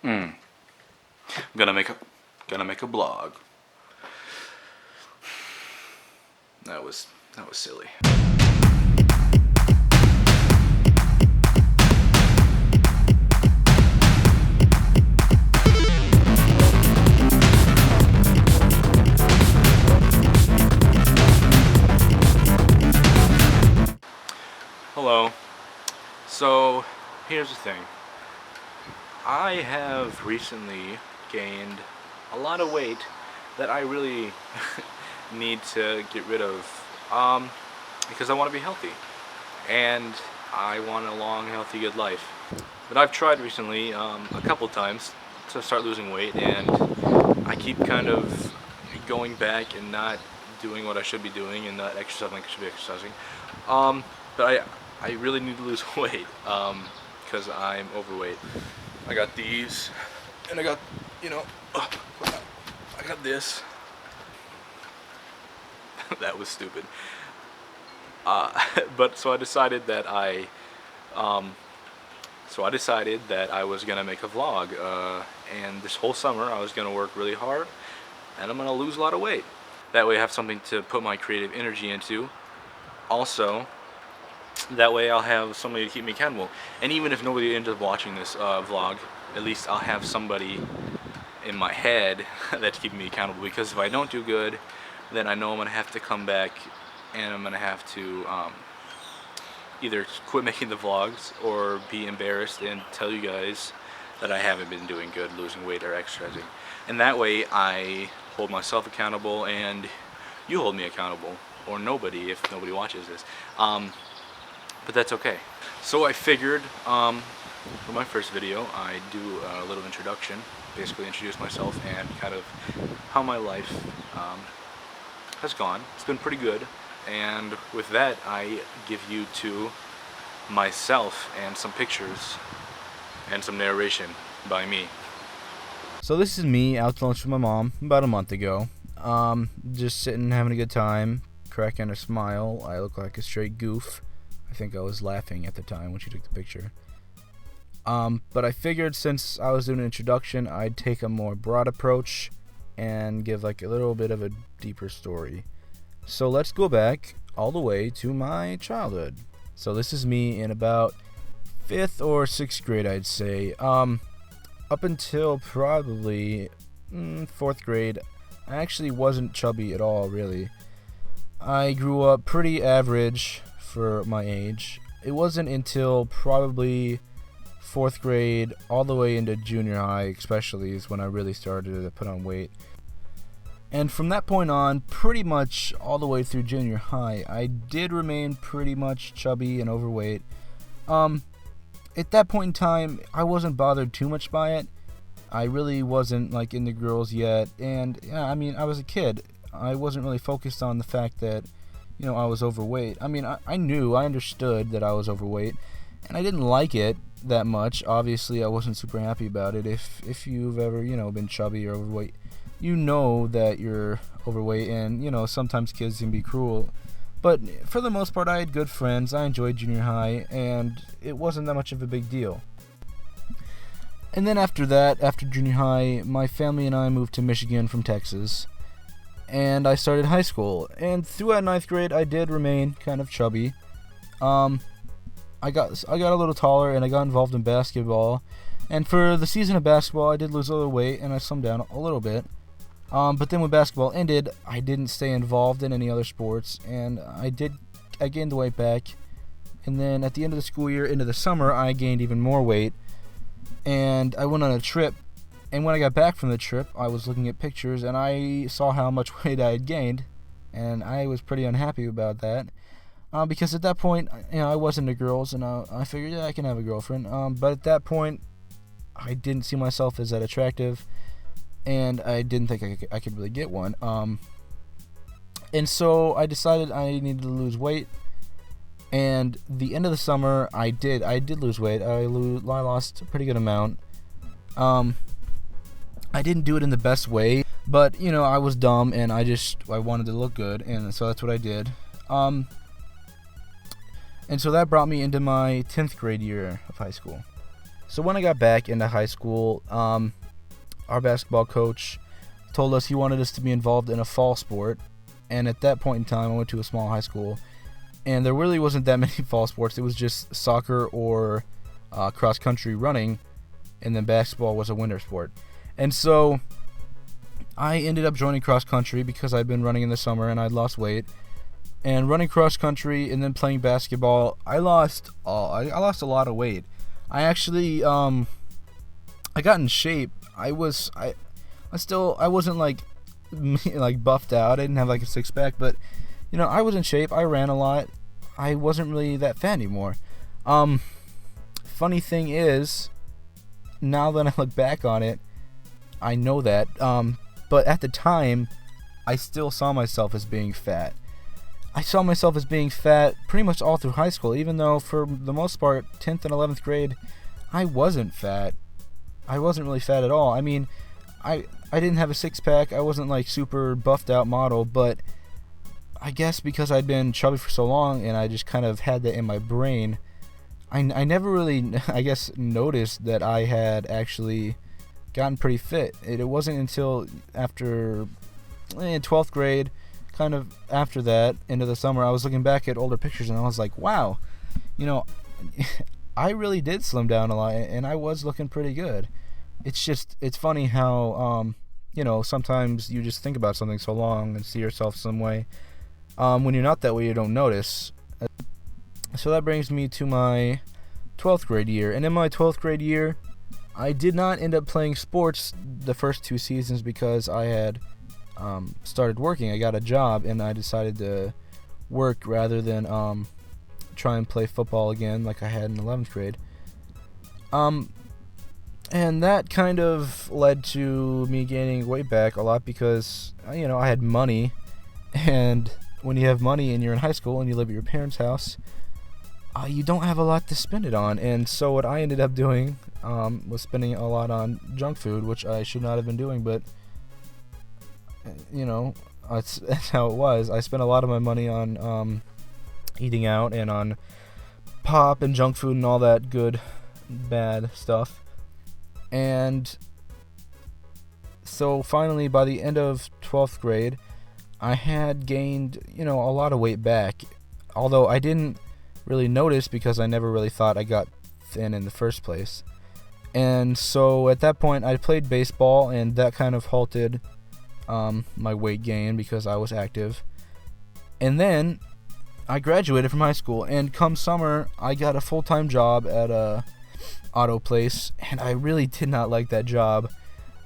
I'm gonna make a blog. That was silly. Hello. So, here's the thing. I have recently gained a lot of weight that I really need to get rid of, because I want to be healthy, and I want a long, healthy, good life. But I've tried recently, a couple times to start losing weight, and I keep kind of going back and not doing what I should be doing and not exercising like I should be exercising. But I really need to lose weight, because I'm overweight. I got these, and I got, I got this. That was stupid. But so I decided that I was gonna make a vlog, and this whole summer I was gonna work really hard, and I'm gonna lose a lot of weight. That way I have something to put my creative energy into. Also, that way I'll have somebody to keep me accountable. And even if nobody ends up watching this vlog, at least I'll have somebody in my head that's keeping me accountable. Because if I don't do good, then I know I'm going to have to come back and I'm going to have to either quit making the vlogs or be embarrassed and tell you guys that I haven't been doing good, losing weight or exercising. And that way I hold myself accountable and you hold me accountable. Or nobody, if nobody watches this. But that's okay. So I figured, for my first video, I'd do a little introduction, basically introduce myself and kind of how my life has gone. It's been pretty good, and with that, I give you to myself and some pictures and some narration by me. So this is me out to lunch with my mom about a month ago. Just sitting, having a good time, cracking a smile. I look like a straight goof. I think I was laughing at the time when she took the picture. But I figured since I was doing an introduction, I'd take a more broad approach and give like a little bit of a deeper story. So let's go back all the way to my childhood. So this is me in about 5th or 6th grade, I'd say. Up until probably 4th grade, I actually wasn't chubby at all, really. I grew up pretty average for my age. It wasn't until probably 4th grade all the way into junior high especially is when I really started to put on weight. And from that point on, pretty much all the way through junior high, I did remain pretty much chubby and overweight. At that point in time, I wasn't bothered too much by it. I really wasn't like into girls yet, and yeah, I mean, I was a kid. I wasn't really focused on the fact that, I was overweight. I mean, I understood that I was overweight, and I didn't like it that much. Obviously, I wasn't super happy about it. If you've ever, been chubby or overweight, you know that you're overweight, and, sometimes kids can be cruel. But for the most part, I had good friends. I enjoyed junior high, and it wasn't that much of a big deal. And then after that, after junior high, my family and I moved to Michigan from Texas. And I started high school, and throughout 9th grade, I did remain kind of chubby. I got a little taller, and I got involved in basketball. And for the season of basketball, I did lose a little weight, and I slimmed down a little bit. But then when basketball ended, I didn't stay involved in any other sports, and I gained the weight back. And then at the end of the school year, into the summer, I gained even more weight, and I went on a trip. And when I got back from the trip, I was looking at pictures, and I saw how much weight I had gained, and I was pretty unhappy about that, because at that point, I wasn't into girls, and I figured, yeah, I can have a girlfriend, but at that point, I didn't see myself as that attractive, and I didn't think I could really get one, and so I decided I needed to lose weight, and the end of the summer, I did lose weight. I lost a pretty good amount. I didn't do it in the best way, but, I was dumb, and I wanted to look good, and so that's what I did. And so that brought me into my 10th grade year of high school. So when I got back into high school, our basketball coach told us he wanted us to be involved in a fall sport. And at that point in time, I went to a small high school, and there really wasn't that many fall sports. It was just soccer or cross-country running, and then basketball was a winter sport. And so I ended up joining cross-country because I'd been running in the summer and I'd lost weight. And running cross-country and then playing basketball, I lost a lot of weight. I actually I got in shape. I wasn't like buffed out. I didn't have like a six-pack, but I was in shape. I ran a lot. I wasn't really that fat anymore. Funny thing is, now that I look back on it, I know that. But at the time, I still saw myself as being fat. I saw myself as being fat pretty much all through high school, even though for the most part, 10th and 11th grade, I wasn't fat. I wasn't really fat at all. I mean, I didn't have a six-pack. I wasn't like super buffed out model, but I guess because I'd been chubby for so long and I just kind of had that in my brain, I never really, I guess, noticed that I had actually gotten pretty fit. It wasn't until after 12th grade, kind of after that, into the summer, I was looking back at older pictures and I was like, wow, I really did slim down a lot and I was looking pretty good. It's funny how, sometimes you just think about something so long and see yourself some way. When you're not that way, you don't notice. So that brings me to my 12th grade year. And in my 12th grade year, I did not end up playing sports the first 2 seasons because I had started working. I got a job and I decided to work rather than try and play football again like I had in 11th grade. And that kind of led to me gaining weight back a lot because, I had money. And when you have money and you're in high school and you live at your parents' house, you don't have a lot to spend it on. And so what I ended up doing was spending a lot on junk food, which I should not have been doing, but that's how it was. I spent a lot of my money on eating out and on pop and junk food and all that good, bad stuff. And so finally, by the end of 12th grade, I had gained, a lot of weight back. Although I didn't really notice because I never really thought I got thin in the first place. And so at that point, I played baseball, and that kind of halted my weight gain because I was active. And then I graduated from high school, and come summer, I got a full-time job at a auto place, and I really did not like that job.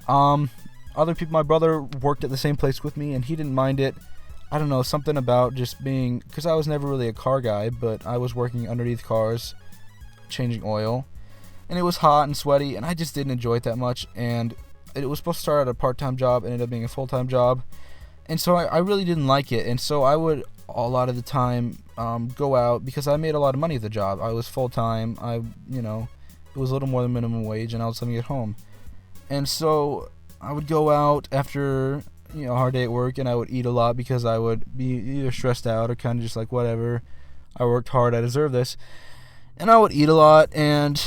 Other people, my brother worked at the same place with me, and he didn't mind it. I don't know, something about just being, because I was never really a car guy, but I was working underneath cars, changing oil, and it was hot and sweaty, and I just didn't enjoy it that much. And it was supposed to start at a part-time job, ended up being a full-time job, and so I really didn't like it. And so I would a lot of the time go out because I made a lot of money at the job. I was full-time. It was a little more than minimum wage, and I was living at home. And so I would go out after a hard day at work, and I would eat a lot because I would be either stressed out or kind of just like, whatever, I worked hard, I deserve this. And I would eat a lot, and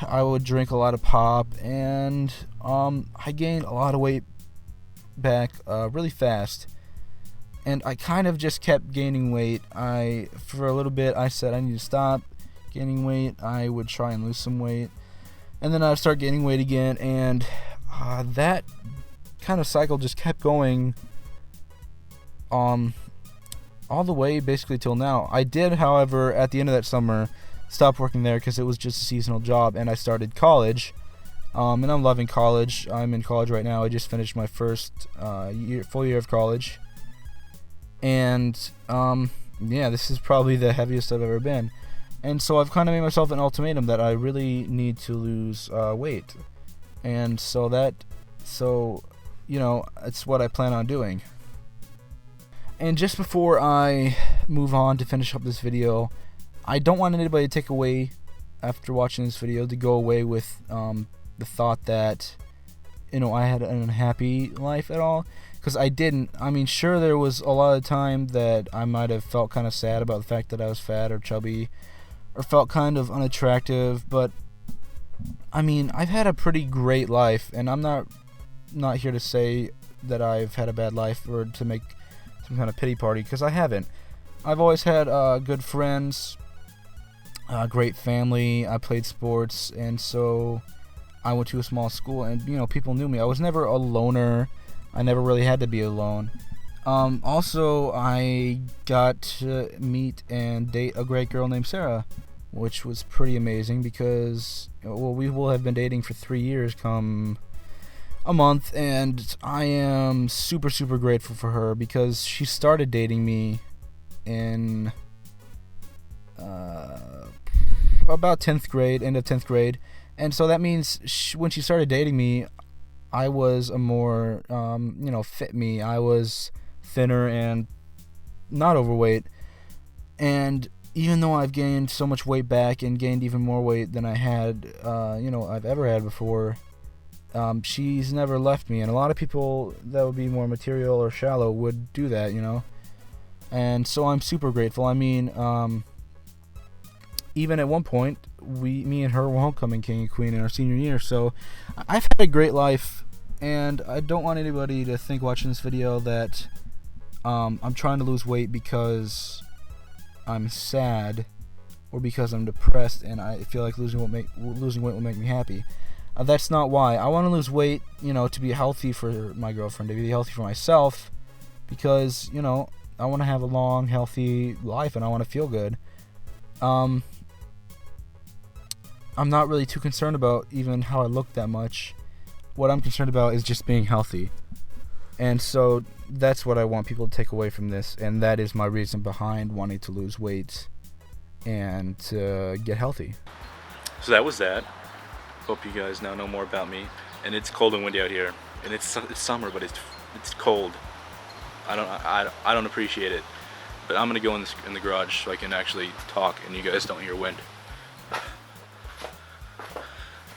I would drink a lot of pop, and I gained a lot of weight back really fast. And I kind of just kept gaining weight. For a little bit, I said I need to stop gaining weight. I would try and lose some weight, and then I'd start gaining weight again, and that kind of cycle just kept going all the way basically till now. I did, however, at the end of that summer, stop working there because it was just a seasonal job, and I started college, and I'm loving college. I'm in college right now. I just finished my first full year of college, and this is probably the heaviest I've ever been. And so I've kind of made myself an ultimatum that I really need to lose weight. And it's what I plan on doing. And just before I move on to finish up this video, I don't want anybody to take away, after watching this video, to go away with the thought that, I had an unhappy life at all. Because I didn't. I mean, sure, there was a lot of time that I might have felt kind of sad about the fact that I was fat or chubby, or felt kind of unattractive, but I mean, I've had a pretty great life, and I'm not here to say that I've had a bad life or to make some kind of pity party, because I haven't. I've always had good friends, great family. I played sports, and so I went to a small school, and people knew me. I was never a loner. I never really had to be alone. Also, I got to meet and date a great girl named Sarah, which was pretty amazing because, well, we will have been dating for 3 years come a month, and I am super, super grateful for her because she started dating me in about 10th grade, end of 10th grade, and so that means when she started dating me, I was a more, fit me. I was thinner and not overweight, and even though I've gained so much weight back and gained even more weight than I had, I've ever had before, she's never left me. And a lot of people that would be more material or shallow would do that, and so I'm super grateful. I mean, even at one point, me and her were homecoming king and queen in our senior year, so I've had a great life, and I don't want anybody to think watching this video that I'm trying to lose weight because I'm sad or because I'm depressed and I feel like losing weight will make me happy. That's not why. I want to lose weight, to be healthy for my girlfriend, to be healthy for myself, because, I want to have a long, healthy life and I want to feel good. I'm not really too concerned about even how I look that much. What I'm concerned about is just being healthy. And so that's what I want people to take away from this, and that is my reason behind wanting to lose weight and to get healthy. So that was that. Hope you guys now know more about me. And it's cold and windy out here, and it's summer, but it's cold. I don't appreciate it. But I'm gonna go in the garage so I can actually talk and you guys don't hear wind.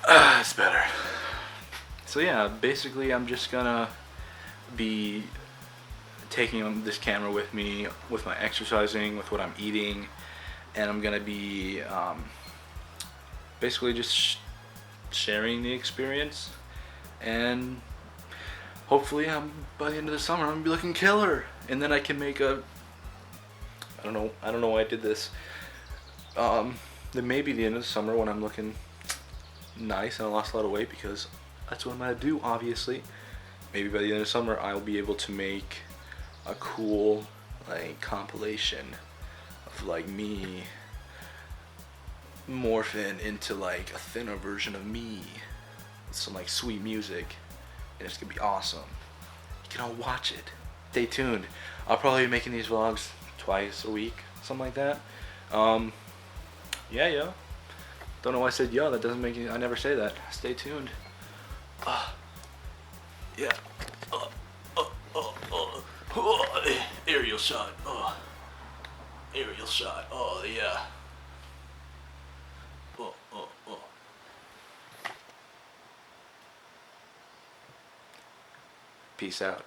It's better. So yeah, basically I'm just gonna be taking this camera with me, with my exercising, with what I'm eating, and I'm gonna be basically just sharing the experience, and hopefully by the end of the summer I'm gonna be looking killer, and then I can make I don't know why I did this. Then maybe the end of the summer when I'm looking nice and I lost a lot of weight, because that's what I'm gonna do, obviously. Maybe by the end of summer I'll be able to make a cool compilation of me morphing into a thinner version of me with some sweet music, and it's gonna be awesome. You can all watch it. Stay tuned. I'll probably be making these vlogs twice a week, something like that. Yeah. Don't know why I said yeah. That doesn't make any. I never say that. Stay tuned. Yeah. Aerial shot. Aerial shot. Oh yeah. Peace out.